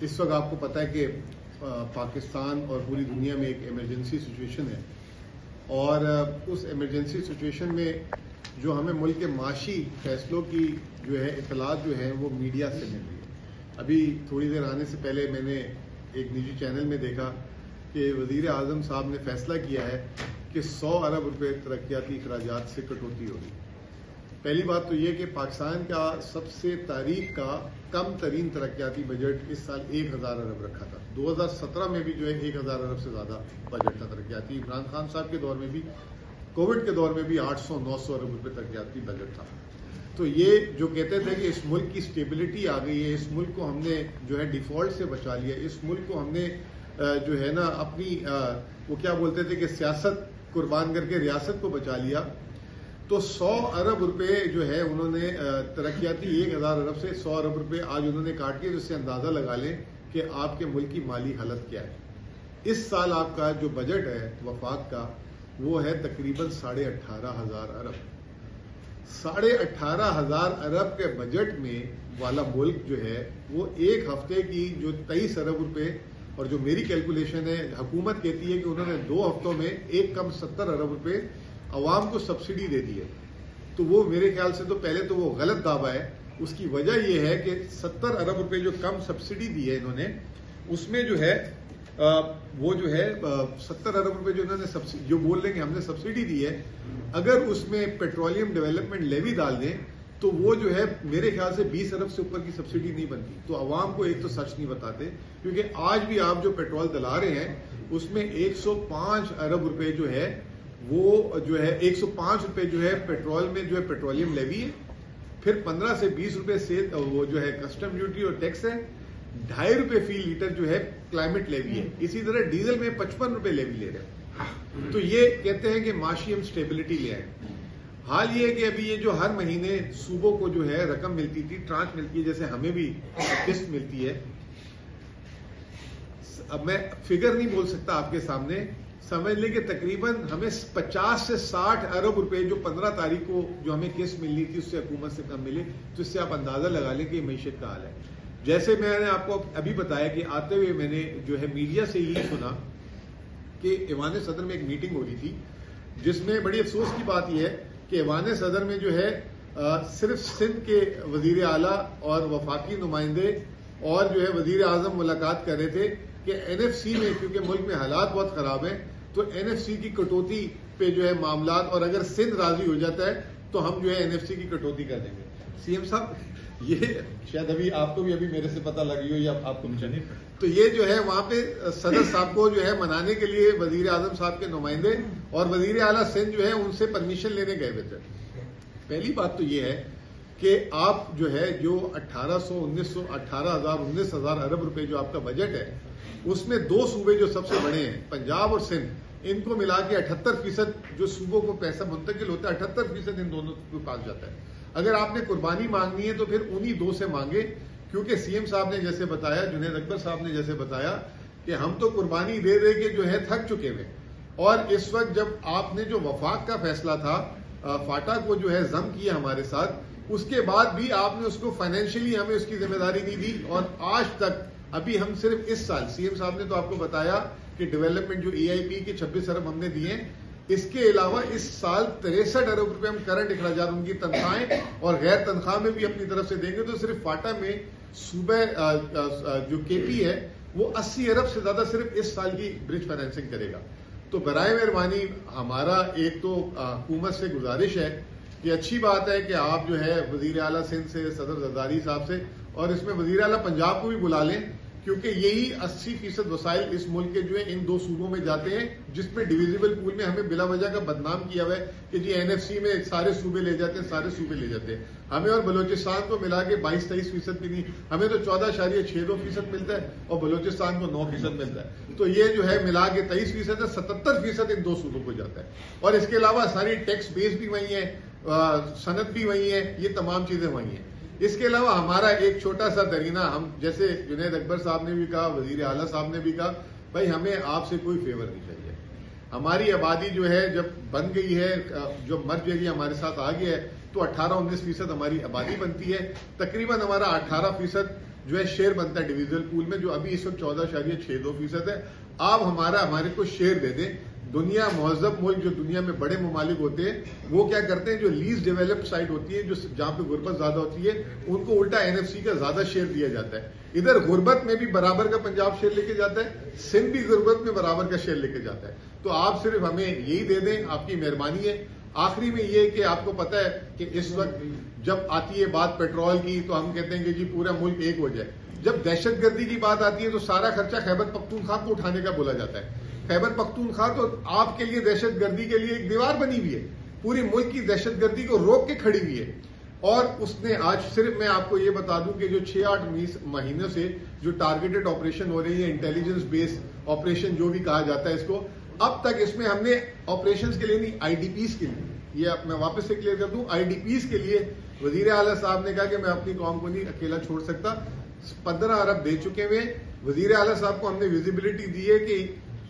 اس وقت آپ کو پتہ ہے کہ پاکستان اور پوری دنیا میں ایک ایمرجنسی سچویشن ہے، اور اس ایمرجنسی سچویشن میں جو ہمیں ملک کے معاشی فیصلوں کی جو ہے اطلاعات جو ہیں وہ میڈیا سے مل رہی ہے۔ ابھی تھوڑی دیر آنے سے پہلے میں نے ایک نجی چینل میں دیکھا کہ وزیر اعظم صاحب نے فیصلہ کیا ہے کہ 100 ارب روپے ترقیاتی اخراجات سے کٹوتی ہوگی۔ پہلی بات تو یہ کہ پاکستان کا سب سے تاریخ کا کم ترین ترقیاتی بجٹ اس سال 1000 ارب رکھا تھا۔ 2017 میں بھی جو ہے 1000 ارب سے زیادہ بجٹ تھا ترقیاتی۔ عمران خان صاحب کے دور میں بھی، کووڈ کے دور میں بھی 800-900 ارب روپے ترقیاتی بجٹ تھا۔ تو یہ جو کہتے تھے کہ اس ملک کی سٹیبلٹی آ گئی ہے، اس ملک کو ہم نے جو ہے ڈیفالٹ سے بچا لیا، اس ملک کو ہم نے جو ہے نا اپنی وہ کیا بولتے تھے کہ سیاست قربان کر کے ریاست کو بچا لیا، تو 100 ارب روپے جو ہے انہوں نے ترقیاتی 1000 ارب سے 100 ارب روپے آج انہوں نے کاٹ کے، جس سے اندازہ لگا لیں کہ آپ کے ملک کی مالی حالت کیا ہے۔ اس سال آپ کا جو بجٹ ہے وفاق کا وہ ہے تقریباً 18,500 ارب۔ 18,500 ارب کے بجٹ میں والا ملک جو ہے وہ ایک ہفتے کی جو 23 ارب روپے، اور جو میری کیلکولیشن ہے حکومت کہتی ہے کہ انہوں نے 2 ہفتوں میں ایک کم 70 ارب روپے عوام کو سبسڈی دے دی ہے۔ تو وہ میرے خیال سے تو پہلے تو وہ غلط دعویٰ ہے۔ اس کی وجہ یہ ہے کہ 70 ارب روپے جو کم سبسڈی دی ہے انہوں نے، اس میں جو ہے وہ جو ہے 70 ارب روپے جو انہوں نے جو بول رہے ہیں کہ ہم نے سبسڈی دی ہے، اگر اس میں پیٹرولیم ڈیولپمنٹ لیوی ڈال دیں تو وہ جو ہے میرے خیال سے 20 ارب سے اوپر کی سبسڈی نہیں بنتی۔ تو عوام کو ایک تو سچ نہیں بتاتے، کیونکہ آج بھی آپ جو پیٹرول دلا رہے ہیں اس میں 105 ارب روپے جو ہے وہ جو ہے 105 روپے جو ہے پیٹرول میں جو ہے پیٹرولیم لیوی ہے، پھر 15 سے 20 روپے سے وہ جو ہے کسٹم ڈیوٹی اور ٹیکس ہے، 2.5 روپے فی لیٹر جو ہے کلائمیٹ لیوی ہے، اسی طرح ڈیزل میں 55 روپے لیوی لے رہے ہیں۔ تو یہ کہتے ہیں کہ معاشی ہم سٹیبلٹی لے آئیں۔ حال یہ ہے کہ ابھی یہ جو ہر مہینے صوبوں کو جو ہے رقم ملتی تھی، ٹرانچ ملتی ہے، جیسے ہمیں بھی قسط ملتی ہے، اب میں فگر نہیں بول سکتا آپ کے سامنے، سمجھ لیں کہ تقریباً ہمیں 50 سے 60 ارب روپے جو 15 تاریخ کو جو ہمیں قسط ملنی تھی اس سے حکومت سے کم ملے، تو اس سے آپ اندازہ لگا لیں کہ یہ معیشت کا حال ہے۔ جیسے میں نے آپ کو ابھی بتایا کہ آتے ہوئے میں نے جو ہے میڈیا سے یہ سنا کہ ایوان صدر میں ایک میٹنگ ہو رہی تھی، جس میں بڑی افسوس کی بات یہ ہے کہ ایوان صدر میں جو ہے صرف سندھ کے وزیر اعلیٰ اور وفاقی نمائندے اور جو ہے وزیر اعظم ملاقات کر رہے تھے کہ NFC میں، کیونکہ ملک میں حالات بہت خراب ہیں، تو NFC کی کٹوتی پہ جو ہے معاملات، اور اگر سندھ راضی ہو جاتا ہے تو ہم جو ہے NFC کی کٹوتی کر دیں گے۔ CM صاحب یہ شاید ابھی آپ کو بھی ابھی میرے سے پتہ لگی ہو یا آپ کو نہیں، تو یہ جو ہے وہاں پہ صدر صاحب کو جو ہے منانے کے لیے وزیر اعظم صاحب کے نمائندے اور وزیر اعلیٰ سندھ جو ہے ان سے پرمیشن لینے گئے ہوئے تھے۔ پہلی بات تو یہ ہے کہ آپ جو ہے جو 18,000 ارب روپے جو آپ کا بجٹ ہے، اس میں 2 صوبے جو سب سے بڑے ہیں پنجاب اور سندھ، ان کو ملا کے 78% جو صوبوں کو پیسہ منتقل ہوتا ہے 78% ان دونوں کے پاس جاتا ہے۔ اگر آپ نے قربانی مانگنی ہے تو پھر انہی 2 سے مانگے، کیونکہ CM صاحب نے جیسے بتایا، جنید اکبر صاحب نے جیسے بتایا کہ ہم تو قربانی دے دے کے جو ہے تھک چکے ہوئے، اور اس وقت جب آپ نے جو وفاق کا فیصلہ تھا، فاٹا کو جو ہے ضم کیا ہمارے ساتھ، اس کے بعد بھی آپ نے اس کو فائنینشلی ہمیں اس کی ذمہ داری نہیں دی، اور آج تک ابھی ہم صرف اس سال CM صاحب نے تو آپ کو بتایا کہ ڈیولپمنٹ جو EIP کے 26 ارب ہم نے دیے، اس کے علاوہ اس سال 63 ارب روپے ہم کرنٹ اخراجات ان کی تنخواہیں اور غیر تنخواہ میں بھی اپنی طرف سے دیں گے۔ تو صرف فاٹا میں صوبہ جو KP ہے وہ 80 ارب سے زیادہ صرف اس سال کی برج فائنینسنگ کرے گا۔ تو برائے مہربانی ہمارا ایک تو حکومت سے گزارش ہے کہ اچھی بات ہے کہ آپ جو ہے وزیر اعلیٰ سندھ سے، صدر زرداری صاحب سے، اور اس میں وزیر اعلیٰ پنجاب کو بھی بلا لیں، کیونکہ یہی 80% وسائل اس ملک کے جو ہے ان 2 صوبوں میں جاتے ہیں، جس میں ڈویزیبل پول میں ہمیں بلا وجہ کا بدنام کیا ہوا ہے کہ جی NFC میں سارے صوبے لے جاتے ہیں، سارے صوبے لے جاتے ہیں۔ ہمیں اور بلوچستان کو ملا کے 22-23% بھی نہیں، ہمیں تو 14.62% ملتا ہے اور بلوچستان کو 9% ملتا ہے۔ تو یہ جو ہے ملا کے 23% ہے، 77% ان 2 صوبوں کو جاتا ہے، اور اس کے علاوہ ساری ٹیکس بیس بھی وہی ہے، صنعت بھی وہی ہے، یہ تمام چیزیں وہی ہیں۔ اس کے علاوہ ہمارا ایک چھوٹا سا درینہ، ہم جیسے جنید اکبر صاحب نے بھی کہا، وزیر اعلیٰ صاحب نے بھی کہا، بھائی ہمیں آپ سے کوئی فیور نہیں چاہیے۔ ہماری آبادی جو ہے جب بن گئی ہے، جو مرج ایریا ہمارے ساتھ آ گیا ہے، تو 18-19% ہماری آبادی بنتی ہے، تقریباً ہمارا 18% جو ہے شیئر بنتا ہے ڈویژنل پول میں، جو ابھی اس وقت 14.62% ہے. آپ ہمارے کو شیئر دے دیں. دنیا مہذب ملک جو دنیا میں بڑے ممالک ہوتے ہیں وہ کیا کرتے ہیں، جو لیسٹ ڈیولپڈ سائٹ ہوتی ہے، جو جہاں پہ غربت زیادہ ہوتی ہے، ان کو الٹا NFC کا زیادہ شیئر دیا جاتا ہے. ادھر غربت میں بھی برابر کا پنجاب شیئر لے کے جاتا ہے، سندھ بھی غربت میں برابر کا شیئر لے کے جاتا ہے. تو آپ صرف ہمیں یہی دے دیں، آپ کی مہربانی ہے. آخری میں یہ کہ آپ کو پتا ہے کہ اس وقت جب آتی ہے بات پیٹرول کی تو ہم کہتے ہیں کہ جی پورا ملک ایک ہو جائے. جب دہشت گردی کی بات آتی ہے تو سارا خرچہ خیبر پختونخوا کو اٹھانے کا بولا جاتا ہے. خیبر پختونخوا تو آپ کے لیے دہشت گردی کے لیے ایک دیوار بنی ہوئی ہے، پوری ملک کی دہشت گردی کو روک کے کھڑی ہوئی ہے. اور اس نے آج صرف میں آپ کو یہ بتا دوں کہ جو 6-8 مہینوں سے جو ٹارگیٹڈ آپریشن ہو رہی ہے، انٹیلیجنس بیس آپریشن جو بھی کہا جاتا ہے اس کو، اب تک اس میں ہم نے آپریشنز کے لیے نہیں، IDPs کے لیے، یہ میں واپس سے کلیئر کر دوں، IDPs کے لیے وزیر اعلیٰ صاحب نے کہا کہ میں اپنی قوم کو نہیں اکیلا چھوڑ سکتا. 15 ارب دے چکے ہوئے. وزیر اعلیٰ صاحب کو ہم نے ویزیبلٹی دی ہے کہ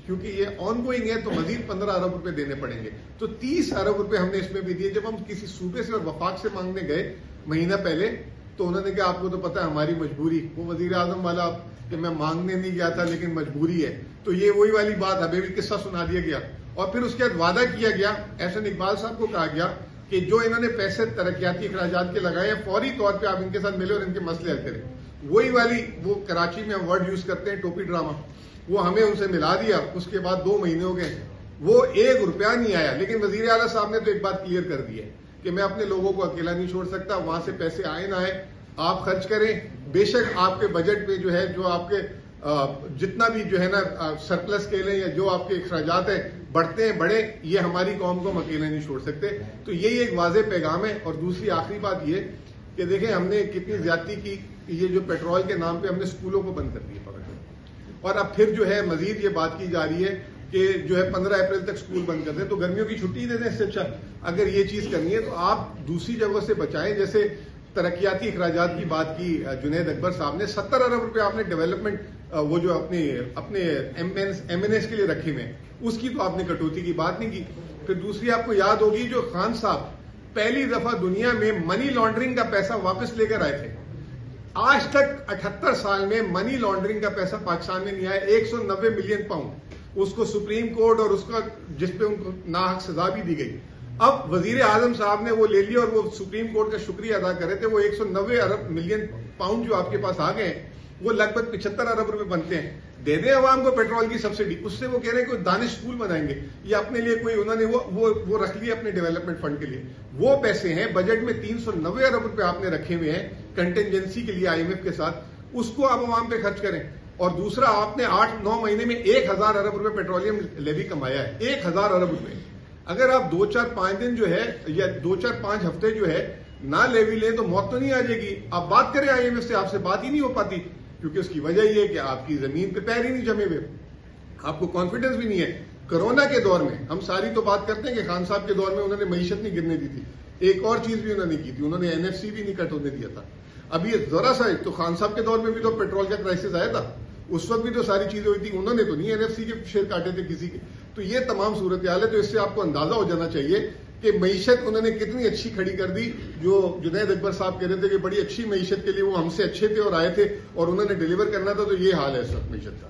کیونکہ یہ آن گوئنگ ہے تو مزید 15 ارب روپے دینے پڑیں گے، تو 30 ارب روپے ہم نے اس میں بھی دیے. جب ہم کسی صوبے سے اور وفاق سے مانگنے گئے مہینہ پہلے تو انہوں نے کہا آپ کو تو پتا ہے ہماری مجبوری، وہ وزیر اعظم والا کہ میں مانگنے نہیں گیا تھا لیکن مجبوری ہے. تو یہ وہی والی بات ابھی بھی قصہ سنا دیا گیا. اور پھر اس کے بعد وعدہ کیا گیا، احسن اقبال صاحب کو کہا گیا کہ جو انہوں نے پیسے ترقیاتی اخراجات کے لگائے ہیں فوری طور پہ آپ ان کے ساتھ ملے اور ان کے مسئلے حل کریں. وہی والی وہ کراچی میں ورڈ یوز کرتے ہیں ٹوپی ڈرامہ، وہ ہمیں ان سے ملا دیا. اس کے بعد 2 مہینے ہو گئے، وہ 1 روپیہ نہیں آیا. لیکن وزیر اعلیٰ صاحب نے تو ایک بات کلیئر کر دی ہے کہ میں اپنے لوگوں کو اکیلا نہیں چھوڑ سکتا، وہاں سے پیسے آئے نہ آئے آپ خرچ کریں. بے شک آپ کے بجٹ میں جو ہے جو آپ کے جتنا بھی جو ہے نا سرپلس کے لیں یا جو آپ کے اخراجات ہیں بڑھتے ہیں بڑھے، یہ ہماری قوم کو ہم اکیلے نہیں چھوڑ سکتے. تو یہی ایک واضح پیغام ہے. اور دوسری آخری بات یہ کہ دیکھیں ہم نے کتنی زیادتی کی، یہ جو پیٹرول کے نام پہ ہم نے اسکولوں کو بند کر دیا پکڑ کے، اور اب پھر جو ہے مزید یہ بات کی جا رہی ہے کہ جو ہے 15 اپریل تک اسکول بند کر دیں. تو گرمیوں کی چھٹی دے دیں. اس سے اچھا اگر یہ چیز کرنی ہے تو آپ دوسری جگہوں سے بچائیں. جیسے ترقیاتی اخراجات کی بات کی جنید اکبر صاحب نے، 70 ارب روپے آپ نے ڈیولپمنٹ وہ جو اپنے MNS کے لیے رکھے ہوئے ہیں، اس کی تو آپ نے کٹوتی کی بات نہیں کی. پھر دوسری آپ کو یاد ہوگی جو خان صاحب پہلی دفعہ دنیا میں منی لانڈرنگ کا پیسہ واپس لے کر آئے تھے. آج تک 78 سال میں منی لانڈرنگ کا پیسہ پاکستان میں نہیں آیا. 190 ملین پاؤنڈ اس کو سپریم کورٹ اور اس کا جس پہ ان کو ناحق سزا بھی دی گئی. اب وزیر اعظم صاحب نے وہ لے لیا اور وہ سپریم کورٹ کا شکریہ ادا کر رہے تھے. وہ 190 ملین پاؤنڈ جو آپ کے پاس آ گئے ہیں وہ لگ بھگ 75 ارب روپے بنتے ہیں. دے دیں عوام کو پیٹرول کی سبسڈی. اس سے وہ کہہ رہے ہیں کوئی دانش اسکول بنائیں گے یا اپنے لیے کوئی انہوں نے وہ رکھ لیا اپنے ڈیولپمنٹ فنڈ کے لیے. وہ پیسے ہیں بجٹ میں 390 ارب روپے آپ نے رکھے ہوئے ہیں کنٹینجنسی کے لیے IMF کے ساتھ، اس کو آپ عوام پہ خرچ کریں. اور دوسرا آپ نے 8-9 مہینے میں 1000 ارب روپے پیٹرولیم لیوی کمایا ہے. 1000 ارب روپے. اگر آپ 2-4-5 دن جو ہے یا 2-4-5 ہفتے جو ہے نہ لیوی لیں تو موت تو نہیں آ جائے گی. آپ بات کریں IMF سے، آپ سے بات ہی نہیں ہو پاتی، کیونکہ اس کی وجہ یہ ہے کہ آپ کی زمین پہ پیر ہی نہیں جمے ہوئے، آپ کو کانفیڈنس بھی نہیں ہے. کرونا کے دور میں ہم ساری تو بات کرتے ہیں کہ خان صاحب کے دور میں انہوں نے معیشت نہیں گرنے دی تھی. ایک اور چیز بھی انہوں نے کی تھی، انہوں نے NFC بھی نہیں کٹ ہونے دیا تھا. اب یہ ذرا سا تو خان صاحب کے دور میں بھی تو پیٹرول کا کرائسس آیا تھا، اس وقت بھی تو ساری چیزیں ہوئی تھی، انہوں نے تو نہیں NFC کے شیئر کاٹے تھے کسی کے. تو یہ تمام صورتحال ہے. تو اس سے آپ کو اندازہ ہو جانا چاہیے کہ معیشت انہوں نے کتنی اچھی کھڑی کر دی. جو جنید اکبر صاحب کہہ رہے تھے کہ بڑی اچھی معیشت کے لیے وہ ہم سے اچھے تھے اور آئے تھے اور انہوں نے ڈیلیور کرنا تھا، تو یہ حال ہے اس وقت معیشت کا.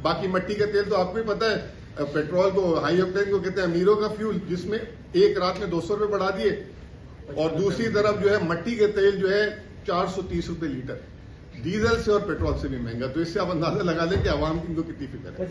باقی مٹی کا تیل تو آپ کو ہی پتا ہے، پیٹرول کو ہائی آکٹین کو کہتے ہیں امیروں کا فیول، جس میں ایک رات میں 200 روپے بڑھا دیے. اور دوسری طرف جو ہے مٹی کے تیل جو ہے 430 روپے لیٹر، ڈیزل سے اور پیٹرول سے بھی مہنگا. تو اس سے آپ اندازہ لگا لیں کہ عوام کی ان کو کتنی فکر ہے.